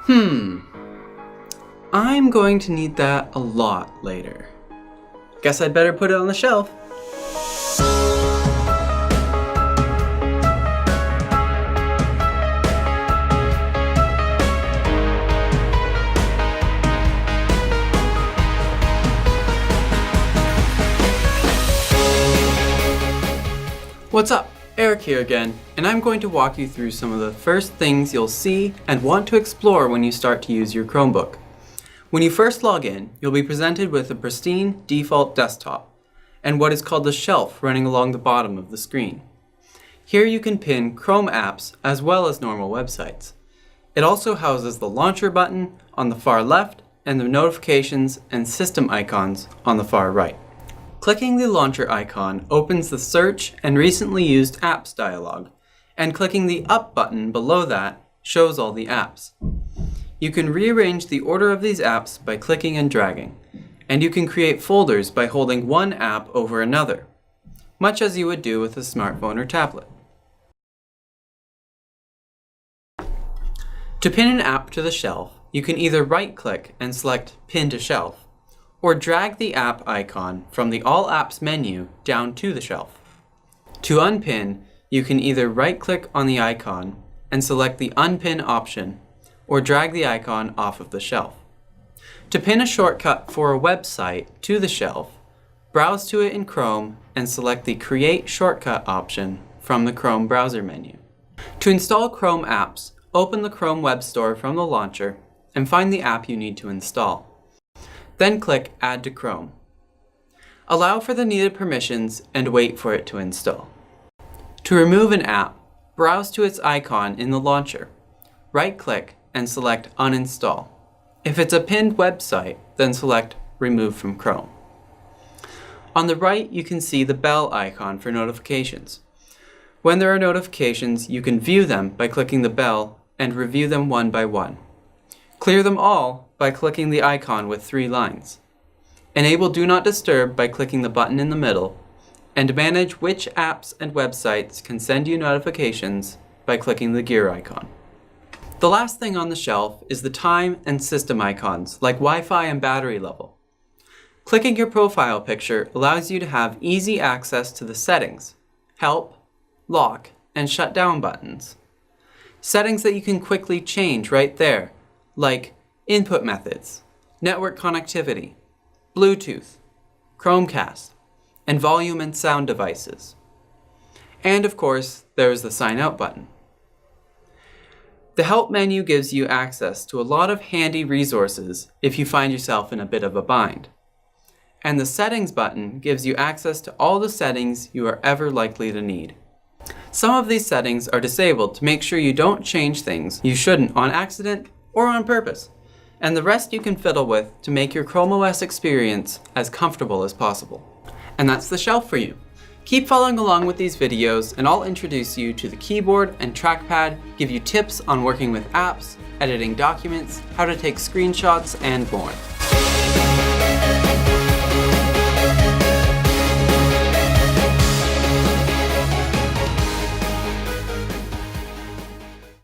I'm going to need that a lot later. Guess I'd better put it on the shelf. What's up? Eric here again, and I'm going to walk you through some of the first things you'll see and want to explore when you start to use your Chromebook. When you first log in, you'll be presented with a pristine default desktop and what is called the shelf running along the bottom of the screen. Here you can pin Chrome apps as well as normal websites. It also houses the launcher button on the far left and the notifications and system icons on the far right. Clicking the launcher icon opens the Search and Recently Used Apps dialog, and clicking the Up button below that shows all the apps. You can rearrange the order of these apps by clicking and dragging, and you can create folders by holding one app over another, much as you would do with a smartphone or tablet. To pin an app to the shelf, you can either right-click and select Pin to Shelf, or drag the app icon from the All Apps menu down to the shelf. To unpin, you can either right-click on the icon and select the Unpin option, or drag the icon off of the shelf. To pin a shortcut for a website to the shelf, browse to it in Chrome and select the Create Shortcut option from the Chrome browser menu. To install Chrome apps, open the Chrome Web Store from the launcher and find the app you need to install. Then click Add to Chrome. Allow for the needed permissions and wait for it to install. To remove an app, browse to its icon in the launcher. Right-click and select Uninstall. If it's a pinned website, then select Remove from Chrome. On the right, you can see the bell icon for notifications. When there are notifications, you can view them by clicking the bell and review them one by one. Clear them all by clicking the icon with 3 lines. Enable Do Not Disturb by clicking the button in the middle, and manage which apps and websites can send you notifications by clicking the gear icon. The last thing on the shelf is the time and system icons like Wi-Fi and battery level. Clicking your profile picture allows you to have easy access to the settings, help, lock, and shut down buttons. Settings that you can quickly change right there, like input methods, network connectivity, Bluetooth, Chromecast, and volume and sound devices. And of course, there is the Sign Out button. The Help menu gives you access to a lot of handy resources if you find yourself in a bit of a bind. And the Settings button gives you access to all the settings you are ever likely to need. Some of these settings are disabled to make sure you don't change things you shouldn't on accident or on purpose, and the rest you can fiddle with to make your Chrome OS experience as comfortable as possible. And that's the shelf for you. Keep following along with these videos and I'll introduce you to the keyboard and trackpad, give you tips on working with apps, editing documents, how to take screenshots, and more.